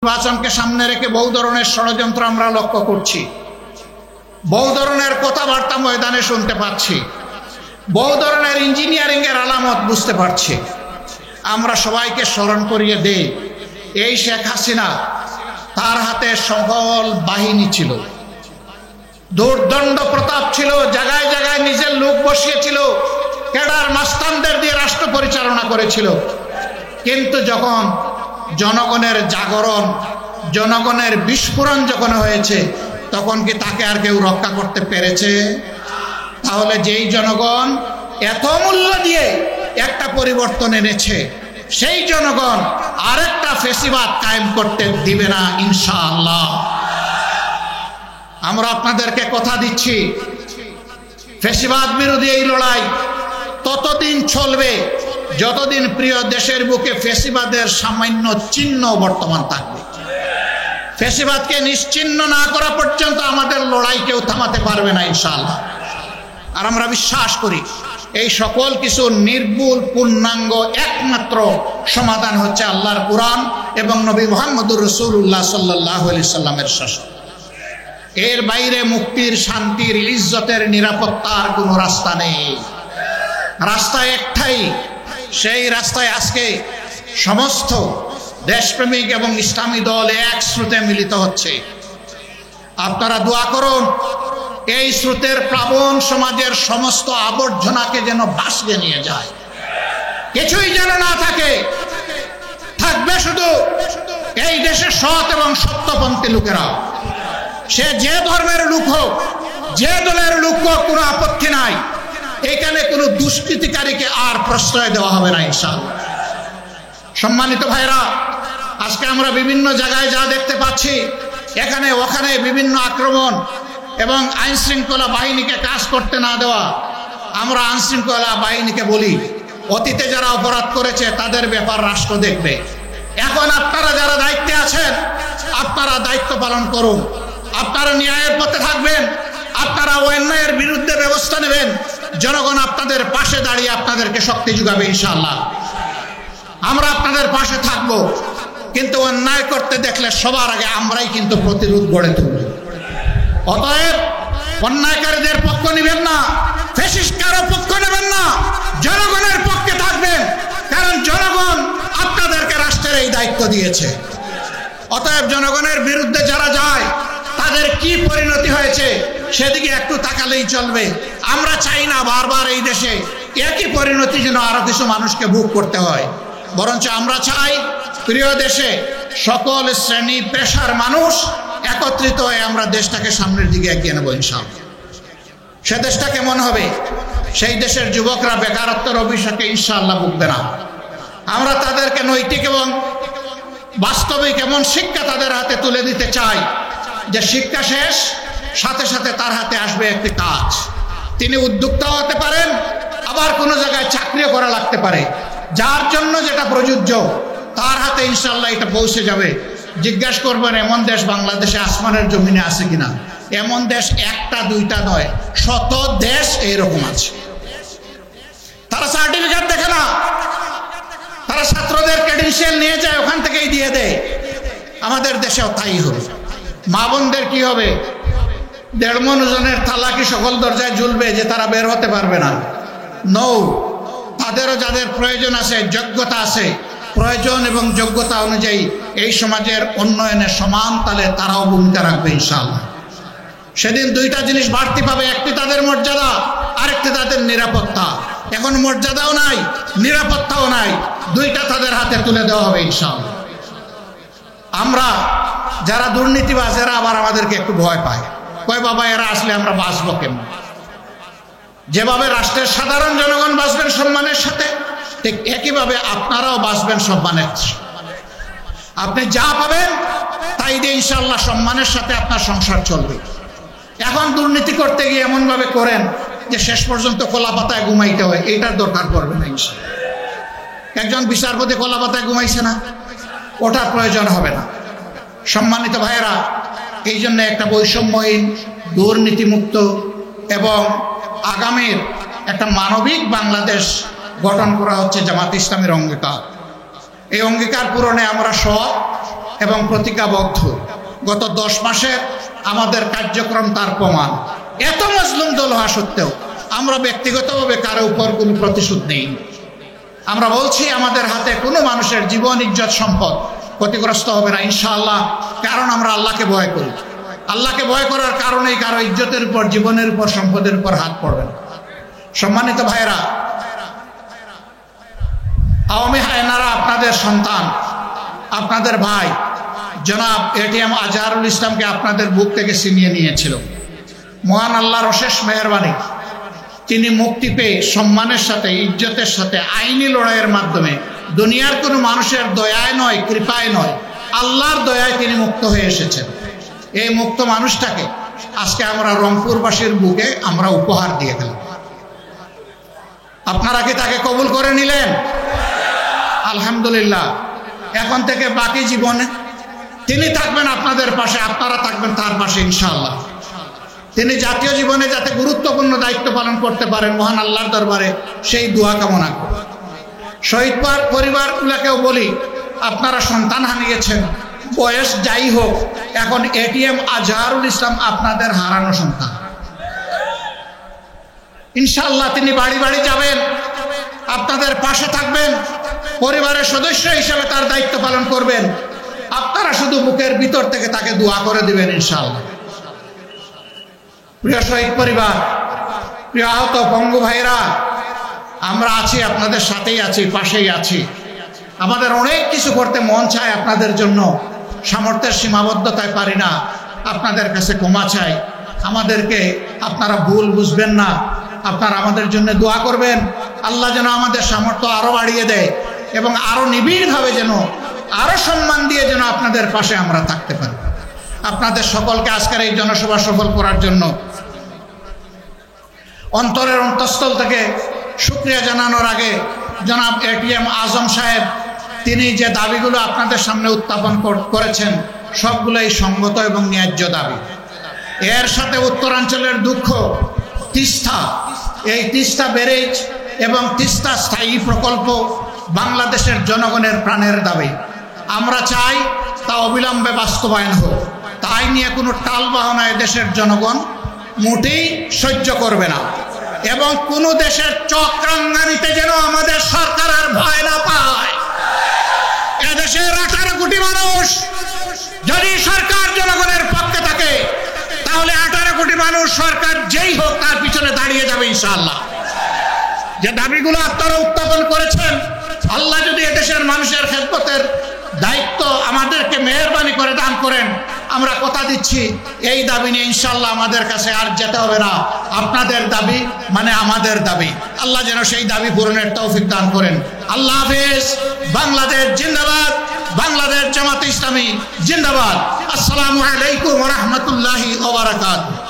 নির্বাচনকে সামনে রেখে বহু ধরনের ষড়যন্ত্র আমরা লক্ষ্য করছি, বহু ধরনের কথাবার্তা ময়দানে শুনতে পাচ্ছি, বহু ধরনের ইঞ্জিনিয়ারিং এর আলামত বুঝতে পারছি। আমরা সবাইকে স্মরণ করিয়ে দেই, এই শেখ হাসিনা, তার হাতে সকল বাহিনী ছিল, দুর্দণ্ড প্রতাপ ছিল, জায়গায় জায়গায় নিজের লোক বসিয়েছিল, ক্যাডার মাস্তানদের দিয়ে রাষ্ট্র পরিচালনা করেছিল। কিন্তু যখন জনগণের জাগরণ, জনগণের বিস্ফোরণ যখন হয়েছে, তখন কি তাকে আর কেউ রক্ষা করতে পেরেছে? তাহলে যেই জনগণ এত মূল্য দিয়ে একটা পরিবর্তন এনেছে, সেই জনগণ আরেকটা ফেসিবাদ কায়েম করতে দিবে না ইনশাআল্লাহ। আমরা আপনাদেরকে কথা দিচ্ছি, ফেসিবাদ বিরোধী এই লড়াই ততদিন চলবে যতদিন প্রিয় দেশের বুকে ফেসিবাদের সামান্য চিহ্ন বর্তমান থাকবে। ফেসিবাদকে নিশ্চিহ্ন না করা পর্যন্ত আমাদের লড়াই কেউ থামাতে পারবে না ইনশাআল্লাহ। আর আমরা বিশ্বাস করি এই সকল কিছু নির্ভুল পূর্ণাঙ্গ একমাত্র সমাধান হচ্ছে আল্লাহর কুরআন এবং নবী মুহাম্মদুর রাসূলুল্লাহ সাল্লাল্লাহু আলাইহি সাল্লামের শাসন। এর বাইরে মুক্তির, শান্তির, ইজ্জতের, নিরাপত্তার কোনো রাস্তা নেই। রাস্তা একটাই, সেই রাস্তায় আজকে সমস্ত দেশপ্রেমিক এবং ইসলামী দল এক স্রোতে মিলিত হচ্ছে। আপনারা দোয়া করুন এই স্রোতের প্লাবন সমাজের সমস্ত আবর্জনাকে যেন ভাসিয়ে নিয়ে যায়, কিছুই যেন না থাকে। থাকবে শুধু এই দেশের সৎ এবং সত্যপন্থী লোকেরা। সে যে ধর্মের লোক হোক, যে দলের লোক হোক, কোনো আপত্তি নাই। এখানে কোনো দুষ্কৃতিকারীকে আর প্রশ্রয় দেওয়া হবে না ইনশাআল্লাহ। সম্মানিত ভাইরা, আজকে আমরা বিভিন্ন জায়গায় যা দেখতে পাচ্ছি, এখানে ওখানে বিভিন্ন আক্রমণ এবং আইন শৃঙ্খলা বাহিনীকে কাজ করতে না দেওয়া। আমরা আইন শৃঙ্খলা বাহিনীকে বলি, অতীতে যারা অপরাধ করেছে তাদের ব্যাপার রাষ্ট্র দেখবে। এখন আপনারা যারা দায়িত্বে আছেন, আপনারা দায়িত্ব পালন করুন। আপনারা ন্যায়ের পথে থাকবেন, আপনারা অন্যায়ের বিরুদ্ধে ব্যবস্থা নেবেন। জনগণ আপনাদের পাশে দাঁড়িয়ে আপনাদেরকে শক্তি যোগাবে ইনশাআল্লাহ। আমরা আপনাদের পাশে থাকব, কিন্তু অন্যায় করতে দেখলে সবার আগে আমরাই কিন্তু প্রতিরোধ গড়ে তুলব। অতএব অন্যায়কারীদের পক্ষ নেবেন না, ফ্যাসিস্ট কারো পক্ষ নেবেন না, জনগণের পক্ষে থাকবেন, কারণ জনগণ আপনাদেরকে রাষ্ট্রের এই দায়িত্ব দিয়েছে। অতএব জনগণের বিরুদ্ধে যারা যায় তাদের কি পরিণতি হয়েছে সেদিকে একটু তাকালেই চলবে। আমরা চাই না বারবার এই দেশে একই পরিণতি যেন আরো কিছু মানুষকে ভোগ করতে হয়, বরঞ্চ আমরা চাই প্রিয় দেশে সকল শ্রেণী পেশার মানুষ একত্রিত হয়ে আমরা দেশটাকে সামনের দিকে এগিয়ে নেব ইনশাআল্লাহ। সে দেশটা কেমন হবে? সেই দেশের যুবকরা বেকারত্বের অভিশাপে ইনশাআল্লাহ ভুগবে না। আমরা তাদেরকে নৈতিক এবং বাস্তবিক এমন শিক্ষা তাদের হাতে তুলে দিতে চাই যে শিক্ষা শেষ, সাথে সাথে তার হাতে আসবে একটি কাজ। তিনি উদ্যোক্তা হতে পারেন, আবার কোনো জায়গায় চাকরিও করা লাগতে পারে। যার জন্য যেটা প্রযোজ্য তার হাতে ইনশাআল্লাহ এটা পৌঁছে যাবে। জিজ্ঞাসা করবেন এমন দেশ বাংলাদেশে আসমানের জমিনে আছে কিনা? এমন দেশ একটা দুইটা নয়, শত দেশ এইরকম আছে। তারা সার্টিফিকেট দেখে না, তারা ছাত্রদের ক্রেডেনশিয়াল নিয়ে যায়, ওখান থেকেই দিয়ে দেয়। আমাদের দেশেও তাই হবে। মা বোনদের কি হবে? 1.5 মণ ওজনের থালা কি সকল দরজায় ঝুলবে যে তারা বের হতে পারবে না? নৌ, তাদেরও যাদের প্রয়োজন আছে, যোগ্যতা আছে, প্রয়োজন এবং যোগ্যতা অনুযায়ী এই সমাজের উন্নয়নে সমান তালে তারাও ভূমিকা রাখবে ইনশাআল্লাহ। সেদিন দুইটা জিনিস বাড়তি পাবে, একটি তাদের মর্যাদা, আরেকটি তাদের নিরাপত্তা। এখন মর্যাদাও নাই, নিরাপত্তাও নাই, দুইটা তাদের হাতে তুলে দেওয়া হবে ইনশাআল্লাহ। আমরা যারা দুর্নীতিবাজ, এরা আবার আমাদেরকে একটু ভয় পায়, কয় বাবা এরা আসলে আমরা বাঁচবো কেমন? যেভাবে রাষ্ট্রের সাধারণ জনগণ বাঁচবেন সম্মানের সাথে, ঠিক একইভাবে আপনারাও বাঁচবেন সম্মানের। আপনি যা পাবেন তাই দিয়ে ইনশাআল্লাহ সম্মানের সাথে আপনার সংসার চলবে। এখন দুর্নীতি করতে গিয়ে এমন ভাবে করেন যে শেষ পর্যন্ত কলা পাতায় ঘুমাইতে হয়, এটার দরকার পড়বে না ইনশাআল্লাহ। একজন বিচারপতি কলা পাতায় ঘুমাইছে না, ওটার প্রয়োজন হবে না। সম্মানিত ভাইয়েরা, এই জন্য একটা বৈষম্যহীন, দুর্নীতিমুক্ত এবং আগামীর একটা মানবিক বাংলাদেশ গঠন করা হচ্ছে জামাত ইসলামের অঙ্গীকার। এই অঙ্গীকার পূরণে আমরা সৎ এবং প্রতিজ্ঞাবদ্ধ। গত 10 মাসের আমাদের কার্যক্রম তার প্রমাণ। এত মজলুম দল হওয়া সত্ত্বেও আমরা ব্যক্তিগতভাবে কারো উপর কোনো প্রতিশোধ নেই। আমরা বলছি আমাদের হাতে কোনো মানুষের জীবন, ইজ্জত, সম্পদ ক্ষতিগ্রস্ত হবে না ইনশাআল্লাহ, কারণ আমরা আল্লাহকে ভয় করি। আল্লাহকে ভয় করার কারণেই কারো ইজ্জতের উপর, জীবনের উপর, সম্পদের উপর হাত পড়বে না। সম্মানিত ভাইরা, আওয়ামী হায়নারা আপনাদের সন্তান, আপনাদের ভাই জনাব এটিএম আজহারুল ইসলামকে আপনাদের বুক থেকে ছিনিয়ে নিয়েছিল। মহান আল্লাহর অশেষ মেহেরবানি, তিনি মুক্তি পেয়ে সম্মানের সাথে, ইজ্জতের সাথে, আইনি লড়াইয়ের মাধ্যমে, দুনিয়ার কোনো মানুষের দয়ায় নয়, কৃপায় নয়, আল্লাহর দয়ায় তিনি মুক্ত হয়ে এসেছেন। এই মুক্ত মানুষটাকে আজকে আমরা রংপুরবাসীর বুকে আমরা উপহার দিয়ে গেলাম। আপনারা কি তাকে কবুল করে নিলেন? আলহামদুলিল্লাহ। এখন থেকে বাকি জীবনে তিনি থাকবেন আপনাদের পাশে, আপনারা থাকবেন তার পাশে ইনশাআল্লাহ। তিনি জাতীয় জীবনে যাতে গুরুত্বপূর্ণ দায়িত্ব পালন করতে পারেন, মহান আল্লাহর দরবারে সেই দোয়া কামনা করি। শহীদ পরিবারগুলোকেও বলি, আপনারা সন্তান হারিয়েছেন, বয়স যাই হোক, এখন এটিএম আজহারুল ইসলাম আপনাদের হারানো সন্তান। ইনশাআল্লাহ তিনি বাড়ি বাড়ি যাবেন, আপনাদের পাশে থাকবেন, পরিবারের সদস্য হিসেবে তার দায়িত্ব পালন করবেন। আপনারা শুধু বুকের ভিতর থেকে তাকে দোয়া করে দিবেন ইনশাআল্লাহ। প্রিয় শহীদ পরিবার, প্রিয় আহত পঙ্গু ভাইরা, আমরা আছি, আপনাদের সাথেই আছি, পাশেই আছি। আমাদের অনেক কিছু করতে মন চায় আপনাদের জন্য, সামর্থ্যের সীমাবদ্ধতায় পারি না। আপনাদের কাছে ক্ষমা চাই, আমাদেরকে আপনারা ভুল বুঝবেন না। আপনারা আমাদের জন্য দোয়া করবেন, আল্লাহ যেন আমাদের সামর্থ্য আরো বাড়িয়ে দেয় এবং আরো নিবিড়ভাবে যেন, আরো সম্মান দিয়ে যেন আপনাদের পাশে আমরা থাকতে পারি। আপনাদের সকলকে আজকের এই জনসভা সফল করার জন্য অন্তরের অন্তঃস্থল থেকে শুকরিয়া জানানোর আগে জনাব এটিএম আজম সাহেব, তিনি যে দাবিগুলো আপনাদের সামনে উত্থাপন করেছেন সবগুলোই সঙ্গত এবং ন্যায্য দাবি। এর সাথে উত্তরাঞ্চলের দুঃখ, তিস্তা, এই তিস্তা ব্যারেজ এবং তিস্তা স্থায়ী প্রকল্প বাংলাদেশের জনগণের প্রাণের দাবি। আমরা চাই তা অবিলম্বে বাস্তবায়ন হোক। তাই নিয়ে কোনো টালবাহনায় দেশের জনগণ মোটেই সহ্য করবে না এবং কোনো দেশের চক্রাঙ্গানিতে যেন আমাদের সরকার আর ভয় না পায়। এদেশের 18 কোটি মানুষ যদি সরকার জনগণের পক্ষে থাকে, তাহলে 18 কোটি মানুষ সরকার যেই হোক তার পিছনে দাঁড়িয়ে যাবে ইনশাআল্লাহ। যে দাবিগুলো আপনারা উত্থাপন করেছেন, আল্লাহ যদি এদেশের মানুষের খেদমতের দায়িত্ব আমাদেরকে মেহেরবানি করে দান করেন, আমরা কথা দিচ্ছি এই দাবি নিয়ে ইনশাআল্লাহ আমাদের কাছে আর যেতে হবে না। আপনাদের দাবি মানে আমাদের দাবি। আল্লাহ যেন সেই দাবি পূরণের তৌফিক দান করেন। আল্লাহ হাফেজ। বাংলাদেশ জিন্দাবাদ, বাংলাদেশ জামাত ইসলামী জিন্দাবাদ। আসসালামু আলাইকুম ওয়া রাহমাতুল্লাহি ওয়া বারাকাতুহু।